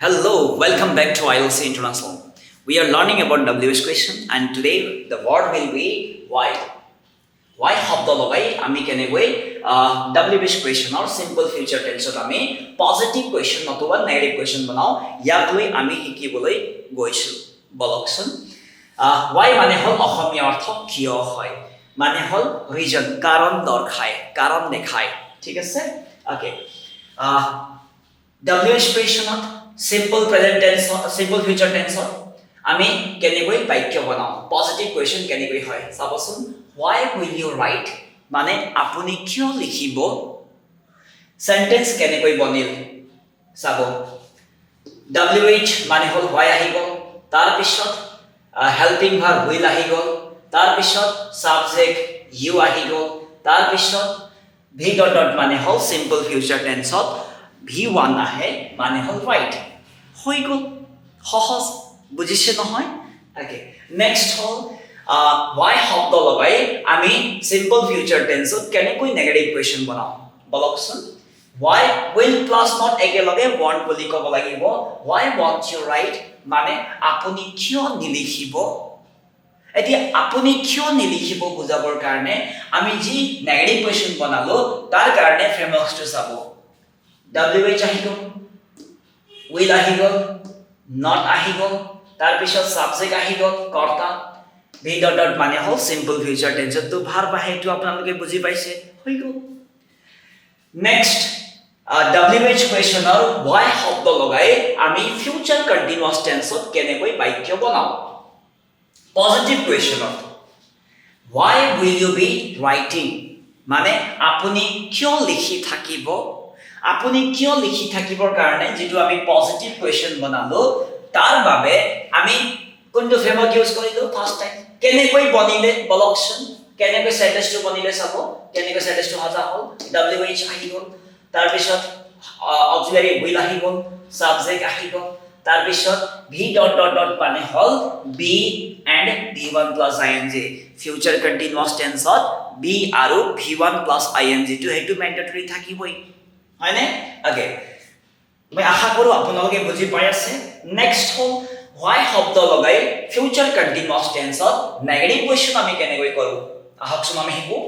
Hello, welcome back to ILC International. We are learning about WH question and today the word will be why. Why শব্দ লগাই আমি কেনেকৈ WH question or simple future tense আমি positive question নতুবা negative question বনাও ইয়াক লৈ আমি শিকিবলৈ গৈছো বলকচোন why মানে হল অসমীয়া অৰ্থ কিয় হয় মানে হল reason কাৰণ দৰ্শায় কাৰণ দেখায় ঠিক আছে okay WH question simple present tense simple future tense আমি কেনেকৈ বাক্য বনাও পজিটিভ কোৱেশ্চন কেনেকৈ হয় চাবচোন why will you write মানে আপুনি কিয় লিখিব সেন্টেন্স কেনেকৈ বনিল চাব wh মানে হল why আহিব তাৰ পিছত হেল্পিং ভাৰ্ব will আহি গল তাৰ পিছত সাবজেক্ট you আহি গল তাৰ পিছত v ডট মানে হল simple future tense v1 আহে মানে হল write হৈ গল সহজ বুজিছে নহয় ওকে নেক্সট হল why শব্দ লগাই আমি simple future tense কেনেকৈ নেগেটিভ কোৱেশ্চন বনাও বলকচোন why will plus not একেলগে want বুলি ক'ব লাগিব why won't you write মানে আপুনি কিয় নিলিখিব এতিয়া আপুনি কিয় নিলিখিব বুজাবৰ কাৰণে আমি যি নেগেটিভ কোৱেশ্চন বনালো তাৰ কাৰণে ফ্ৰেমৱৰ্কটো চাব wh আহি গল will আহি গল not আহি গল তাৰ পিছত সাবজেক্ট আহি গল কৰ্তা v ডট মানে হল সিম্পল ফিউচাৰ টেন্স তো ভাৰ্ব আহে তো আপোনালোকে বুজি পাইছে হৈ গল নেক্সট wh কোৱেশ্চনৰ why শব্দ লগাই আমি ফিউচাৰ কন্টিনিউয়াস টেন্সত কেনেকৈ বাক্য বনাও positive কোৱেশ্চনত why will you be writing মানে আপুনি কিয় লিখি থাকিব আপুনি কিয় লিখি থাকিবৰ কাৰণে যেটো আমি পজিটিভ কোৱেশ্চন বনালো তাৰ বাবে আমি কোনটো ফ্ৰেমৱৰ্ক ইউজ কৰিলো ফাৰ্স্ট টাইম কেনেকৈ বনিলে বলকচোন কেনেকৈ সেন্টেন্সটো বনিলে চাব কেনেকৈ সেন্টেন্সটো হাজা হল wh আহি গল তাৰ পিছত অক্সিলাৰি will আহি গল সাবজেক্ট আহি গল তাৰ পিছত v ডট মানে হল be and v1 plus ing future continuous টেন্সত be আৰু v1 plus ing টো হেতু ম্যান্ডেটৰি থাকিবই হয়নে ওকে মই আশা কৰো আপোনালোকে বুজি পাই আছে নেক্সট হল why শব্দ লগাই ফিউচাৰ কন্টিনিউয়াস টেন্সত নেগেটিভ কোৱেশ্চন আমি কেনেকৈ কৰো আহকচোন আমি শিকো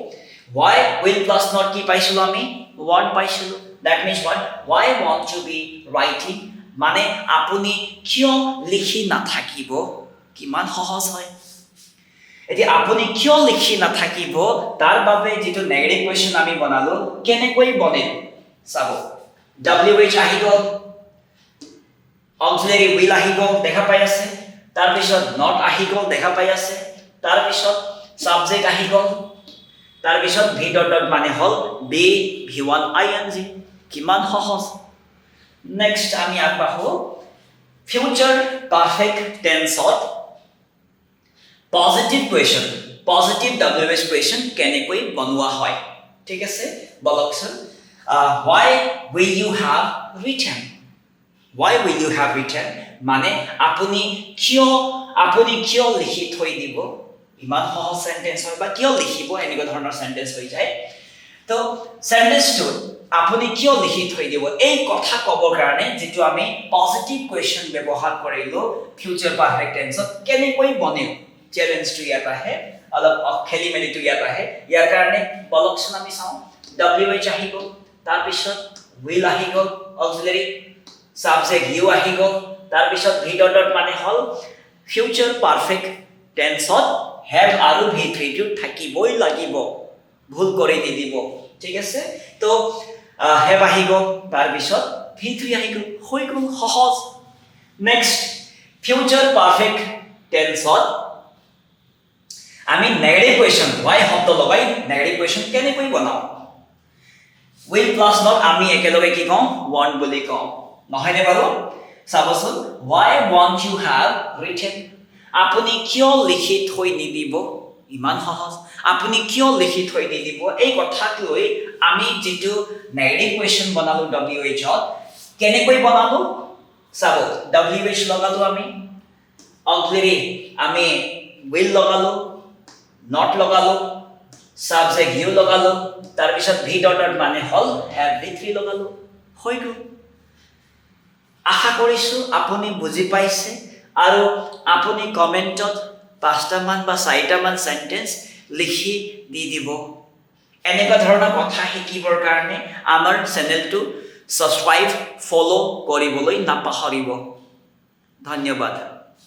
why will plus not কি পাইছিলো আমি want পাইছিলো that means what why won't you be writing মানে আপুনি কিয় লিখি নাথাকিব কিমান সহজ হয় এতিয়া আপুনি কিয় লিখি নাথাকিব তাৰ বাবে যেটো নেগেটিভ কোৱেশ্চন আমি বনালো কেনেকৈ বনিল চাব wh আহি গল অক্সিলাৰি will আহি গল দেখা পাই আছে তাৰ পিছত not আহি গল দেখা পাই আছে তাৰ পিছত সাবজেক্ট আহি গল তাৰ পিছত v ডট মানে হল be v1 ing কিমান সহজ নেক্সট আমি আগবাঢ়ো ফিউচাৰ পাৰফেক্ট টেন্সত positive question positive wh question কেনেকৈ বনোৱা হয় ঠিক আছে বলকচোন why will you have written why will you have written মানে আপুনি কিয় লিখি থৈ দিব ইমান সহজ সেন্টেন্স হয় বা কিয় লিখিব এনেকুৱা ধৰণৰ সেন্টেন্স হৈ যায় তো সেন্টেন্সটো আপুনি কিয় লিখি থৈ দিব এই কথা ক'বৰ কাৰণে যেটো আমি পজিটিভ কোৱেশ্চন ব্যৱহাৰ কৰিলো ফিউচাৰ পাৰফেক্ট টেন্সত কেনেকৈ বনিল চ্যালেঞ্জটো ইয়াত আহে অলপ খেলিমেলিটো ইয়াত আহে ইয়াৰ কাৰণে বলকচোন আমি চাওঁ wh আহি গল তাৰ পিছত will আহি গল অক্সিলাৰি সাবজেক্ট you আহি গল তাৰ পিছত v ডট মানে হল ফিউচাৰ পাৰফেক্ট টেন্সত have আৰু v3 টো থাকিবই লাগিব ভুল কৰি নিদিব ঠিক আছে তো have আহি গল তাৰ পিছত v3 আহি গল হৈ গল সহজ নেক্সট ফিউচাৰ পাৰফেক্ট টেন্সত আমি নেগেটিভ কোৱেশ্চন why শব্দ লগাই নেগেটিভ কোৱেশ্চন কেনেকৈ বনাও will plus not আমি একেলগে কি কওঁ want বুলি কওঁ নহয়নে বাৰু চাবচোন why won't you have written আপুনি কিয় লিখি থৈ নিদিব ইমান সহজ আপুনি কিয় লিখি থৈ নিদিব এই কথাক লৈ আমি যেটো নেগেটিভ কোৱেশ্চন বনালো wh কেনেকৈ বনালো চাব wh লগালো আমি অক্সিলাৰি আমি will লগালো not লগালো সাবজেক্ট you লগালো তাৰ পিছত v ডট মানে হল have v3 লগালো হৈ গল আশা কৰিছোঁ আপুনি বুজি পাইছে আৰু আপুনি কমেণ্টত 5টামান বা 4টামান সেন্টেন্স লিখি দি দিব এনেকুৱা ধৰণৰ কথা শিকিবৰ কাৰণে আমাৰ চেনেলটো সাবস্ক্ৰাইব ফলো কৰিবলৈ নাপাহৰিব ধন্যবাদ